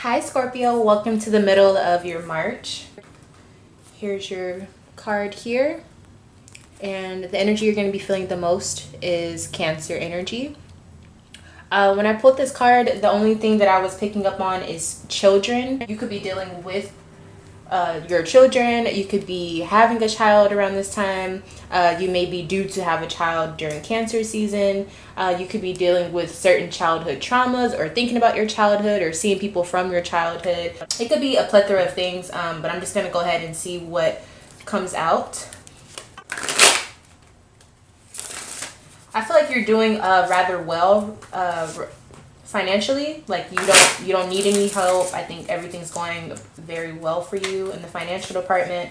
Hi Scorpio, welcome to the middle of your March. Here's your card here. And the energy you're going to be feeling the most is Cancer energy. When I pulled this card, the only thing that I was picking up on is children. You could be dealing with your children. You could be having a child around this time. You may be due to have a child during Cancer season. You could be dealing with certain childhood traumas or thinking about your childhood or seeing people from your childhood. It could be a plethora of things, but I'm just going to go ahead and see what comes out. I feel like you're doing rather well financially. Like you don't need any help. I think everything's going very well for you in the financial department.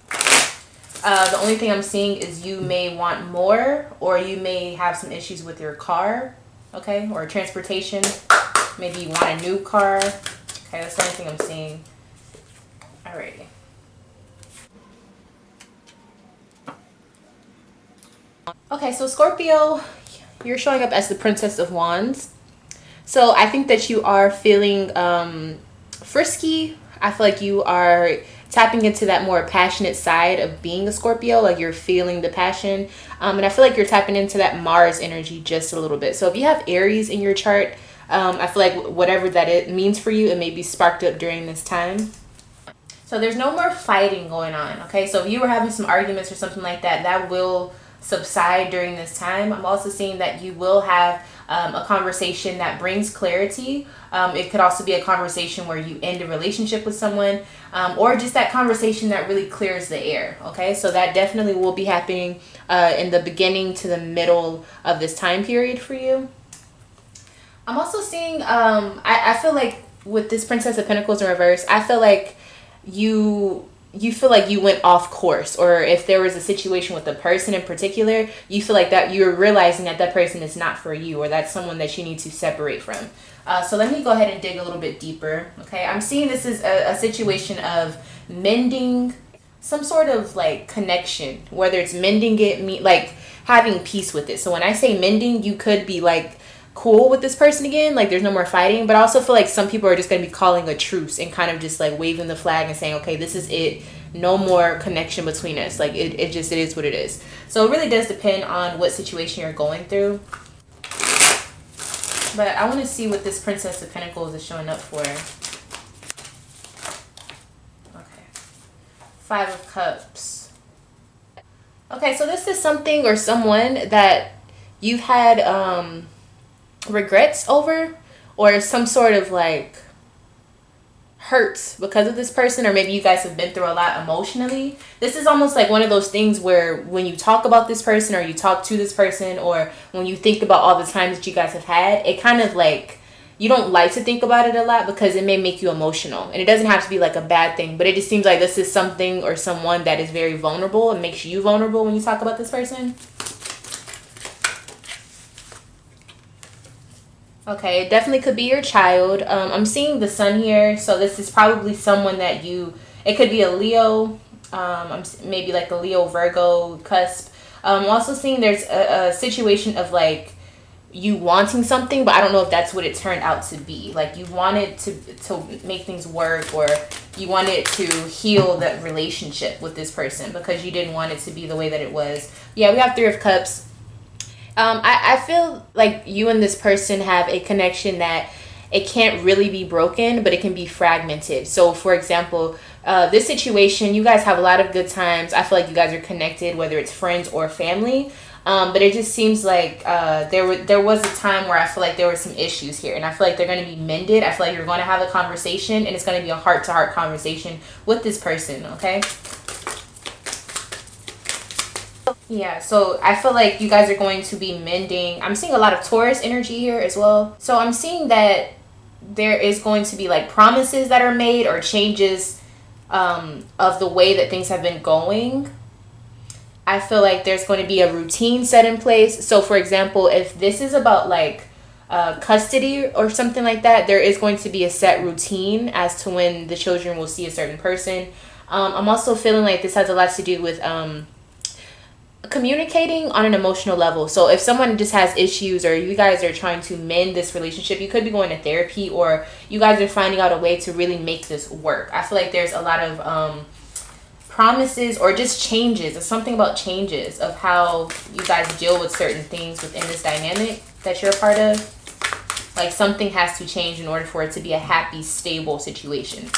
The only thing I'm seeing is you may want more, or you may have some issues with your car, okay, or transportation. Maybe you want a new car. Okay, that's the only thing I'm seeing. Alrighty. Okay, so Scorpio, you're showing up as the Princess of Wands. So I think that you are feeling frisky. I feel like you are tapping into that more passionate side of being a Scorpio. Like you're feeling the passion. And I feel like you're tapping into that Mars energy just a little bit. So if you have Aries in your chart, I feel like whatever that it means for you, it may be sparked up during this time. So there's no more fighting going on, okay? So if you were having some arguments or something like that, that will subside during this time. I'm also seeing that you will have a conversation that brings clarity. It could also be a conversation where you end a relationship with someone, or just that conversation that really clears the air, okay? So that definitely will be happening in the beginning to the middle of this time period for you. I'm also seeing, I feel like with this Princess of Pentacles in reverse, I feel like you feel like you went off course, or if there was a situation with a person in particular, you feel like that you're realizing that that person is not for you, or that's someone that you need to separate from. So let me go ahead and dig a little bit deeper. Okay, I'm seeing this is a situation of mending some sort of like connection, whether it's mending it, like having peace with it. So when I say mending, you could be like cool with this person again, like there's no more fighting, but I also feel like some people are just going to be calling a truce and kind of just like waving the flag and saying, okay, this is it, no more connection between us. Like it is what it is. So it really does depend on what situation you're going through, but I want to see what this Princess of Pentacles is showing up for. Okay, 5 of Cups. Okay, so this is something or someone that you've had regrets over, or some sort of like hurts because of this person, or maybe you guys have been through a lot emotionally. This is almost like one of those things where when you talk about this person, or you talk to this person, or when you think about all the times that you guys have had, it kind of like, you don't like to think about it a lot because it may make you emotional, and it doesn't have to be like a bad thing, but it just seems like this is something or someone that is very vulnerable and makes you vulnerable when you talk about this person. Okay, it definitely could be your child. I'm seeing the sun here, so this is probably someone that it could be a Leo, maybe like a Leo Virgo cusp. I'm also seeing there's a situation of like you wanting something, but I don't know if that's what it turned out to be. Like you wanted to make things work, or you wanted to heal that relationship with this person because you didn't want it to be the way that it was. Yeah, we have 3 of Cups. I feel like you and this person have a connection that it can't really be broken, but it can be fragmented. So for example, this situation, you guys have a lot of good times. I feel like you guys are connected, whether it's friends or family. But it just seems like there was a time where I feel like there were some issues here, and I feel like they're going to be mended. I feel like you're going to have a conversation, and it's going to be a heart-to-heart conversation with this person, okay? Yeah, so I feel like you guys are going to be mending. I'm seeing a lot of Taurus energy here as well. So I'm seeing that there is going to be like promises that are made, or changes of the way that things have been going. I feel like there's going to be a routine set in place. So for example, if this is about like custody or something like that, there is going to be a set routine as to when the children will see a certain person. I'm also feeling like this has a lot to do with communicating on an emotional level. So if someone just has issues, or you guys are trying to mend this relationship, you could be going to therapy, or you guys are finding out a way to really make this work. I feel like there's a lot of promises, or just changes. It's something about changes of how you guys deal with certain things within this dynamic that you're a part of. Like something has to change in order for it to be a happy, stable situation.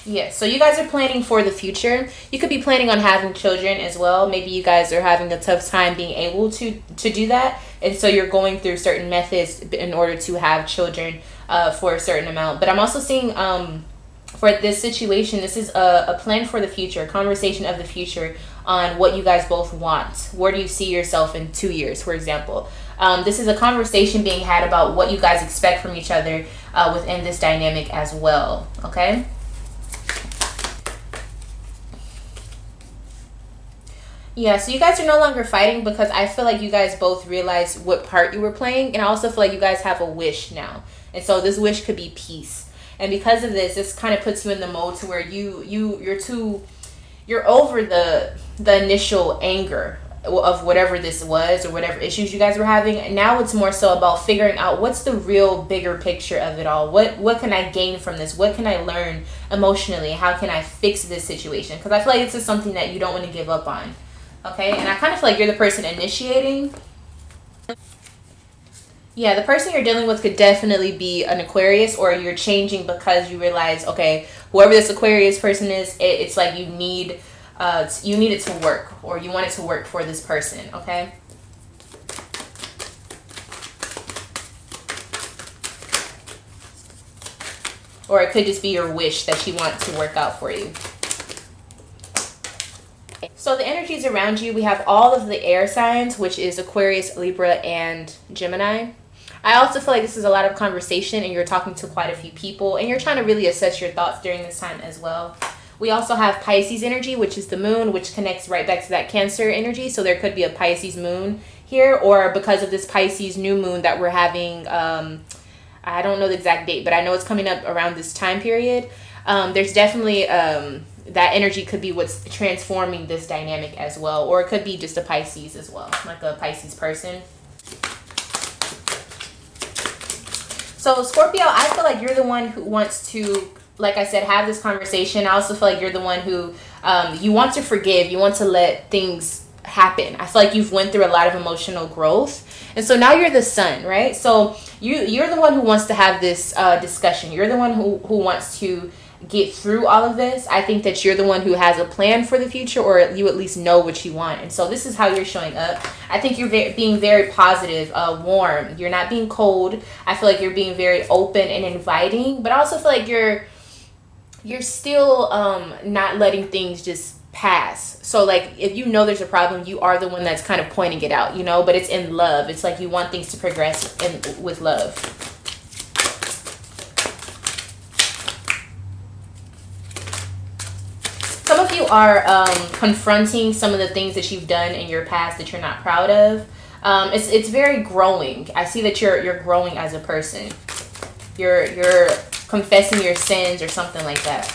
Yes, so you guys are planning for the future. You could be planning on having children as well. Maybe you guys are having a tough time being able to do that. And so you're going through certain methods in order to have children for a certain amount. But I'm also seeing for this situation, this is a plan for the future, a conversation of the future on what you guys both want. Where do you see yourself in 2 years, for example? This is a conversation being had about what you guys expect from each other within this dynamic as well, okay? Yeah, so you guys are no longer fighting, because I feel like you guys both realized what part you were playing, and I also feel like you guys have a wish now. And so this wish could be peace. And because of this kind of puts you in the mode to where you're over the initial anger of whatever this was, or whatever issues you guys were having. And now it's more so about figuring out what's the real bigger picture of it all. What can I gain from this? What can I learn emotionally? How can I fix this situation? Because I feel like this is something that you don't want to give up on. Okay, and I kind of feel like you're the person initiating. Yeah, the person you're dealing with could definitely be an Aquarius, or you're changing because you realize, okay, whoever this Aquarius person is, it's like you need it to work, or you want it to work for this person, okay? Or it could just be your wish that you want to work out for you. So the energies around you, we have all of the air signs, which is Aquarius, Libra, and Gemini. I also feel like this is a lot of conversation, and you're talking to quite a few people, and you're trying to really assess your thoughts during this time as well. We also have Pisces energy, which is the moon, which connects right back to that Cancer energy. So there could be a Pisces moon here, or because of this Pisces new moon that we're having, I don't know the exact date, but I know it's coming up around this time period. There's definitely that energy could be what's transforming this dynamic as well, or it could be just a Pisces as well, like a Pisces person. So Scorpio, I feel like you're the one who wants to, like I said, have this conversation. I also feel like you're the one who you want to forgive, you want to let things happen. I feel like you've went through a lot of emotional growth, and so now you're the sun, right? So you're the one who wants to have this discussion. You're the one who wants to get through all of this. I think that you're the one who has a plan for the future, or you at least know what you want. And so this is how you're showing up. I think you're being very positive, warm. You're not being cold. I feel like you're being very open and inviting, but I also feel like you're still not letting things just pass. So like if you know there's a problem, you are the one that's kind of pointing it out, but it's in love. It's like you want things to progress with love. Some of you are confronting some of the things that you've done in your past that you're not proud of. It's very growing. I see that you're growing as a person. You're confessing your sins or something like that.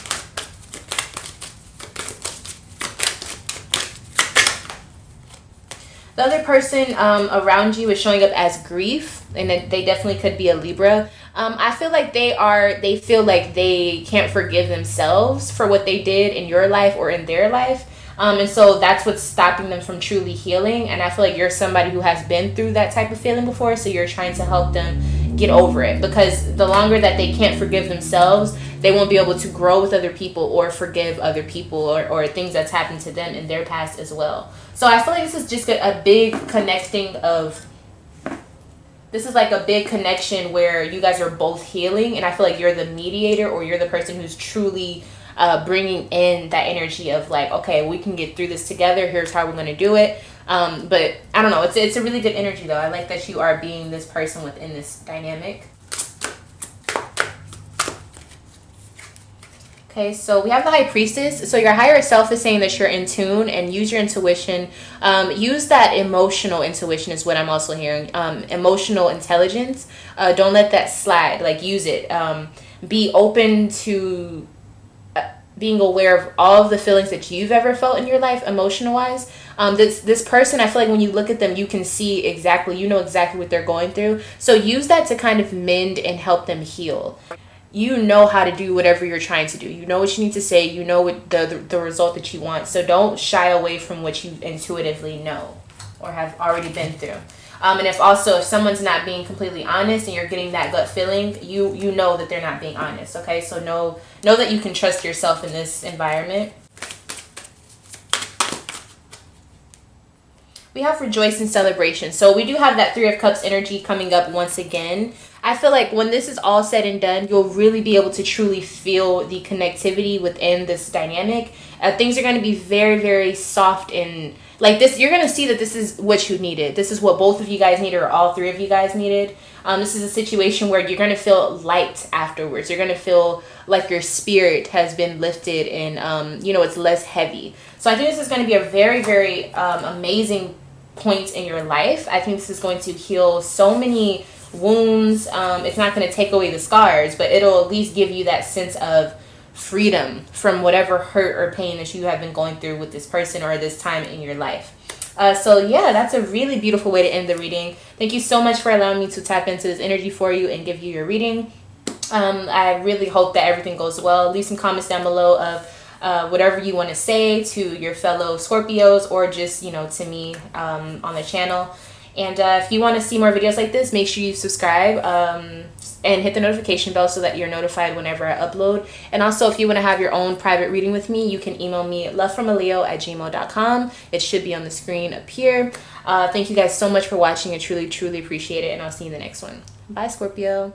The other person around you is showing up as grief, and they definitely could be a Libra. I feel like they feel like they can't forgive themselves for what they did in your life or in their life. And so that's what's stopping them from truly healing. And I feel like you're somebody who has been through that type of feeling before, so you're trying to help them get over it. Because the longer that they can't forgive themselves, they won't be able to grow with other people or forgive other people or things that's happened to them in their past as well. So I feel like this is just a big connecting of... This is like a big connection where you guys are both healing, and I feel like you're the mediator, or you're the person who's truly bringing in that energy of like, okay, we can get through this together. Here's how we're going to do it. But I don't know. It's a really good energy, though. I like that you are being this person within this dynamic. Okay, so we have the High Priestess. So your higher self is saying that you're in tune and use your intuition. Use that emotional intuition is what I'm also hearing. Emotional intelligence. Don't let that slide. Like, use it. Be open to being aware of all of the feelings that you've ever felt in your life, emotional wise. This person, I feel like when you look at them, you can see exactly, you know exactly what they're going through. So use that to kind of mend and help them heal. You know how to do whatever you're trying to do. You know what you need to say. You know what the result that you want. So don't shy away from what you intuitively know or have already been through. And if someone's not being completely honest and you're getting that gut feeling, you know that they're not being honest. Okay, so know that you can trust yourself in this environment. We have rejoice and celebration. So we do have that Three of Cups energy coming up once again. I feel like when this is all said and done, you'll really be able to truly feel the connectivity within this dynamic. Things are going to be very, very soft and like this. You're going to see that this is what you needed. This is what both of you guys needed, or all three of you guys needed. This is a situation where you're going to feel light afterwards. You're going to feel like your spirit has been lifted and, it's less heavy. So I think this is going to be a very, very amazing point in your life. I think this is going to heal so many wounds. It's not going to take away the scars, but it'll at least give you that sense of freedom from whatever hurt or pain that you have been going through with this person or this time in your life. So yeah, that's a really beautiful way to end the reading. Thank you so much for allowing me to tap into this energy for you and give you your reading. I really hope that everything goes well. Leave some comments down below of whatever you want to say to your fellow Scorpios, or just, to me on the channel. And if you want to see more videos like this, make sure you subscribe and hit the notification bell so that you're notified whenever I upload. And also, if you want to have your own private reading with me, you can email me at lovefromaleo@gmail.com. It should be on the screen up here. Thank you guys so much for watching. I truly, truly appreciate it. And I'll see you in the next one. Bye, Scorpio.